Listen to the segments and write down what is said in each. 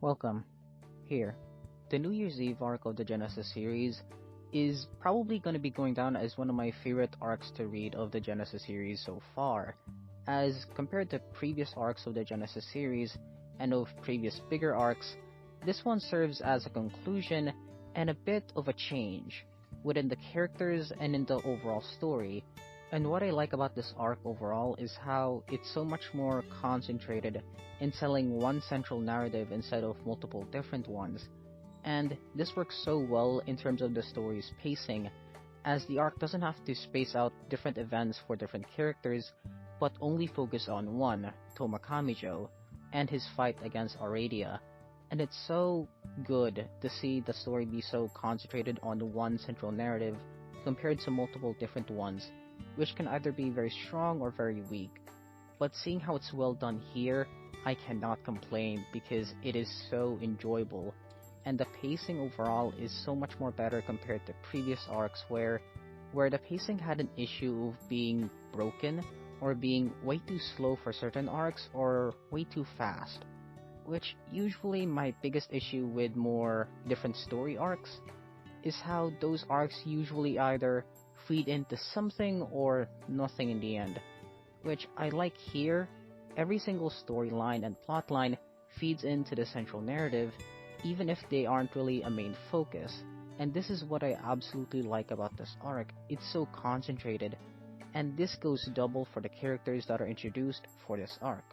Welcome. Here. The New Year's Eve arc of the Genesis series is probably going to be going down as one of my favorite arcs to read of the Genesis series so far, as compared to previous arcs of the Genesis series and of previous bigger arcs. This one serves as a conclusion and a bit of a change within the characters and in the overall story. And what I like about this arc overall is how it's so much more concentrated in telling one central narrative instead of multiple different ones. And this works so well in terms of the story's pacing, as the arc doesn't have to space out different events for different characters, but only focus on one, Toma Kamijo, and his fight against Aradia. And it's so good to see the story be so concentrated on one central narrative compared to multiple different ones, which can either be very strong or very weak. But seeing how it's well done here, I cannot complain because it is so enjoyable, and the pacing overall is so much more better compared to previous arcs where the pacing had an issue of being broken or being way too slow for certain arcs or way too fast, which usually my biggest issue with more different story arcs is how those arcs usually either feed into something or nothing in the end, which I like here. Every single storyline and plotline feeds into the central narrative, even if they aren't really a main focus, and this is what I absolutely like about this arc. It's so concentrated, and this goes double for the characters that are introduced for this arc.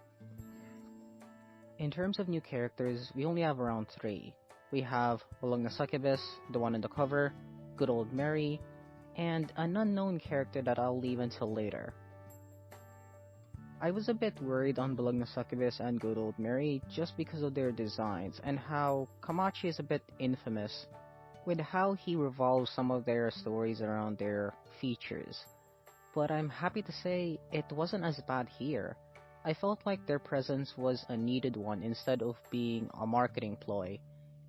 In terms of new characters, we only have around 3. We have Bologna Succubus, the one in the cover, Good Old Mary, and an unknown character that I'll leave until later. I was a bit worried on Bologna Succubus and Good Old Mary just because of their designs and how Kamachi is a bit infamous with how he revolves some of their stories around their features. But I'm happy to say it wasn't as bad here. I felt like their presence was a needed one instead of being a marketing ploy.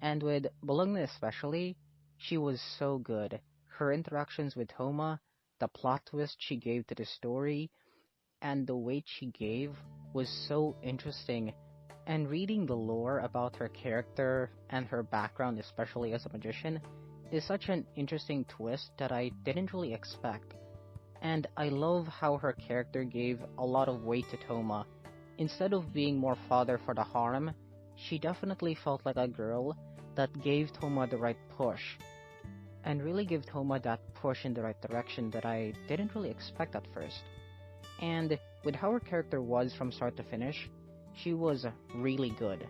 And with Bologna especially, she was so good. Her interactions with Homa, the plot twist she gave to the story, and the weight she gave was so interesting. And reading the lore about her character and her background, especially as a magician, is such an interesting twist that I didn't really expect. And I love how her character gave a lot of weight to Toma. Instead of being more fodder for the harem, she definitely felt like a girl that gave Toma the right push, and really gave Toma that push in the right direction that I didn't really expect at first. And with how her character was from start to finish, she was really good.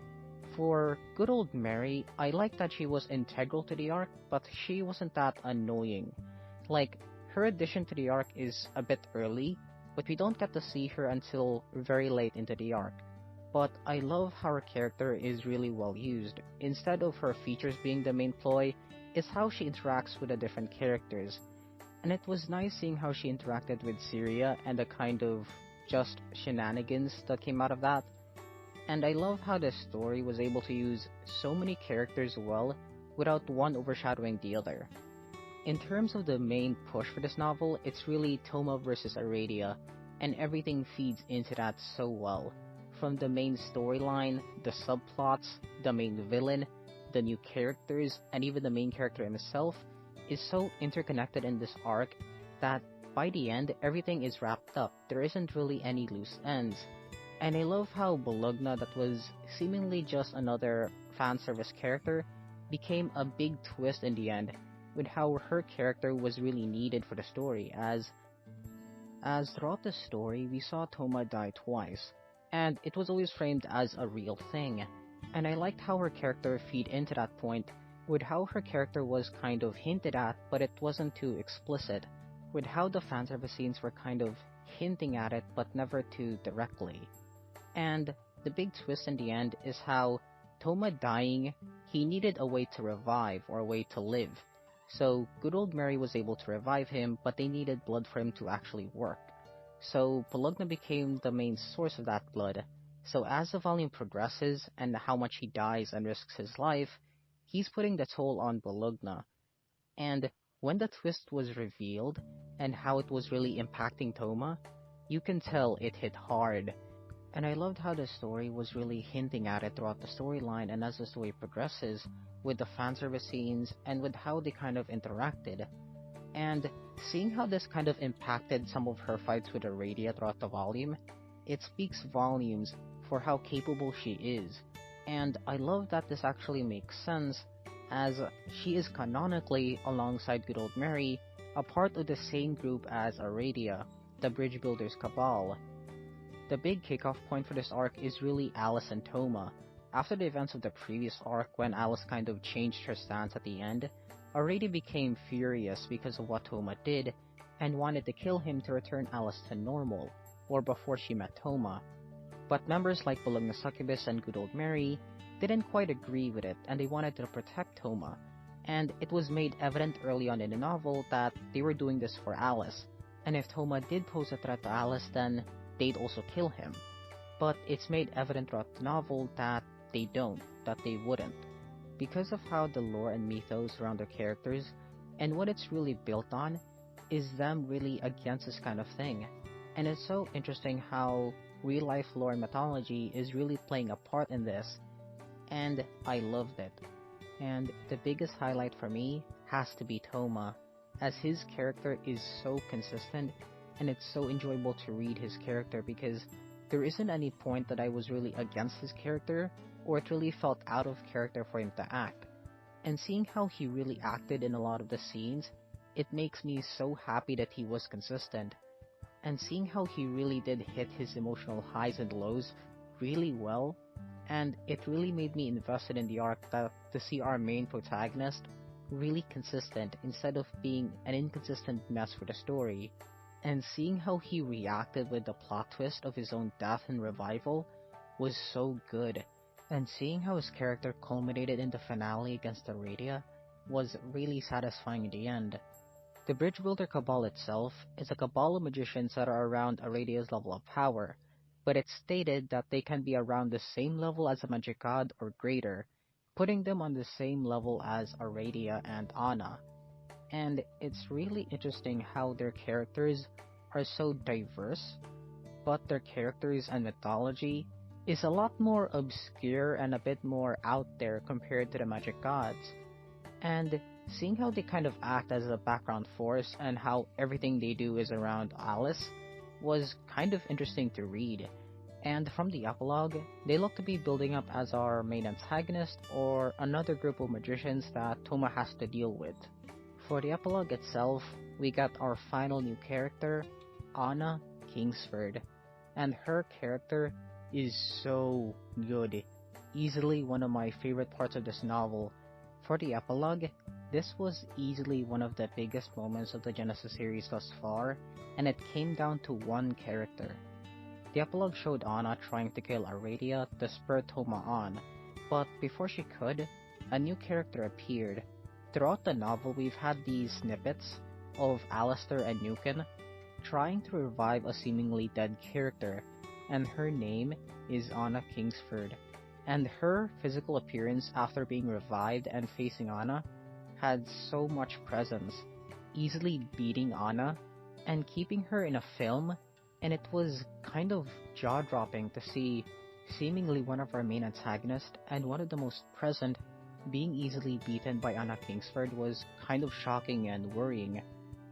For Good Old Mary, I liked that she was integral to the arc, but she wasn't that annoying. Like, her addition to the arc is a bit early, but we don't get to see her until very late into the arc. But I love how her character is really well used. Instead of her features being the main ploy, it's how she interacts with the different characters. And it was nice seeing how she interacted with Syria and the kind of just shenanigans that came out of that. And I love how the story was able to use so many characters well without one overshadowing the other. In terms of the main push for this novel, it's really Toma versus Aradia, and everything feeds into that so well. From the main storyline, the subplots, the main villain, the new characters, and even the main character himself is so interconnected in this arc that by the end, everything is wrapped up. There isn't really any loose ends. And I love how Bologna, that was seemingly just another fan service character, became a big twist in the end, with how her character was really needed for the story, as throughout the story we saw Toma die twice, and it was always framed as a real thing. And I liked how her character feed into that point, with how her character was kind of hinted at, but it wasn't too explicit, with how the fanservice scenes were kind of hinting at it, but never too directly. And the big twist in the end is how Toma dying, he needed a way to revive, or a way to live. So Good Old Mary was able to revive him, but they needed blood for him to actually work. So Bologna became the main source of that blood. So as the volume progresses, and how much he dies and risks his life, he's putting the toll on Bologna. And when the twist was revealed, and how it was really impacting Toma, you can tell it hit hard. And I loved how the story was really hinting at it throughout the storyline and as the story progresses, with the fanservice scenes and with how they kind of interacted. And seeing how this kind of impacted some of her fights with Aradia throughout the volume, it speaks volumes for how capable she is. And I love that this actually makes sense, as she is canonically, alongside good old Mary, a part of the same group as Aradia, the Bridge Builders Cabal. The big kickoff point for this arc is really Alice and Toma. After the events of the previous arc, when Alice kind of changed her stance at the end, Aradia became furious because of what Toma did, and wanted to kill him to return Alice to normal, or before she met Toma. But members like Bologna Succubus and Good Old Mary didn't quite agree with it, and they wanted to protect Toma. And it was made evident early on in the novel that they were doing this for Alice, and if Toma did pose a threat to Alice, then they'd also kill him. But it's made evident throughout the novel that they don't, that they wouldn't, because of how the lore and mythos around their characters and what it's really built on is them really against this kind of thing. And it's so interesting how real life lore and mythology is really playing a part in this, and I loved it. And the biggest highlight for me has to be Toma, as his character is so consistent, and it's so enjoyable to read his character because there isn't any point that I was really against his character, or it really felt out of character for him to act. And seeing how he really acted in a lot of the scenes, it makes me so happy that he was consistent. And seeing how he really did hit his emotional highs and lows really well, and it really made me invested in the arc to see our main protagonist really consistent instead of being an inconsistent mess for the story. And seeing how he reacted with the plot twist of his own death and revival was so good. And seeing how his character culminated in the finale against Aradia was really satisfying in the end. The Bridge Builder Cabal itself is a cabal of magicians that are around Aradia's level of power, but it's stated that they can be around the same level as a magic god or greater, putting them on the same level as Aradia and Anna. And it's really interesting how their characters are so diverse, but their characters and mythology is a lot more obscure and a bit more out there compared to the magic gods. And seeing how they kind of act as a background force and how everything they do is around Alice was kind of interesting to read. And from the epilogue, they look to be building up as our main antagonist or another group of magicians that Toma has to deal with. For the epilogue itself, we got our final new character, Anna Kingsford, and her character is so good, easily one of my favorite parts of this novel. For the epilogue, this was easily one of the biggest moments of the Genesis series thus far, and it came down to one character. The epilogue showed Anna trying to kill Aradia to spur Toma on, but before she could, a new character appeared. Throughout the novel, we've had these snippets of Alistair and Nukin trying to revive a seemingly dead character, and her name is Anna Kingsford. And her physical appearance after being revived and facing Anna had so much presence, easily beating Anna and keeping her in a film, and it was kind of jaw-dropping to see seemingly one of our main antagonists and one of the most present being easily beaten by Anna Kingsford was kind of shocking and worrying,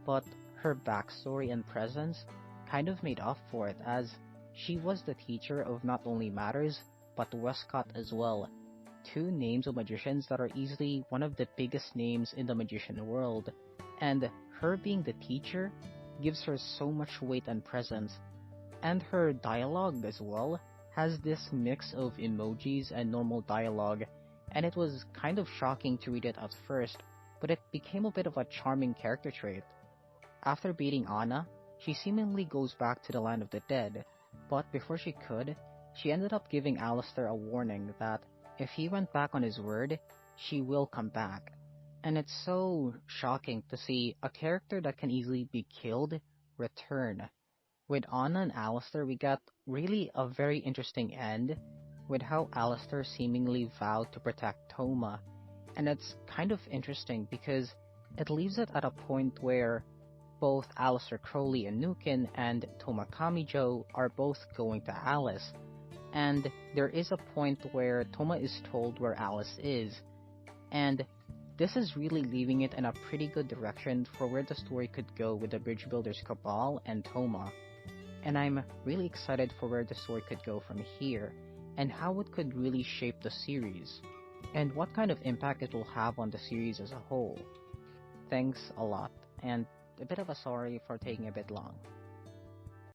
but her backstory and presence kind of made up for it, as she was the teacher of not only Matters, but Westcott as well. Two names of magicians that are easily one of the biggest names in the magician world, and her being the teacher gives her so much weight and presence. And her dialogue as well has this mix of emojis and normal dialogue, and it was kind of shocking to read it at first, but it became a bit of a charming character trait. After beating Anna, she seemingly goes back to the land of the dead, but before she could, she ended up giving Alistair a warning that if he went back on his word, she will come back. And it's so shocking to see a character that can easily be killed return. With Anna and Alistair, we got really a very interesting end with how Alistair seemingly vowed to protect Toma. And it's kind of interesting because it leaves it at a point where both Alistair Crowley and Nukin and Toma Kamijo are both going to Alice, And there is a point where Toma is told where Alice is, and this is really leaving it in a pretty good direction for where the story could go with the Bridge Builders Cabal and Toma. And I'm really excited for where the story could go from here, and how it could really shape the series, and what kind of impact it will have on the series as a whole. Thanks a lot, and a bit of a sorry for taking a bit long.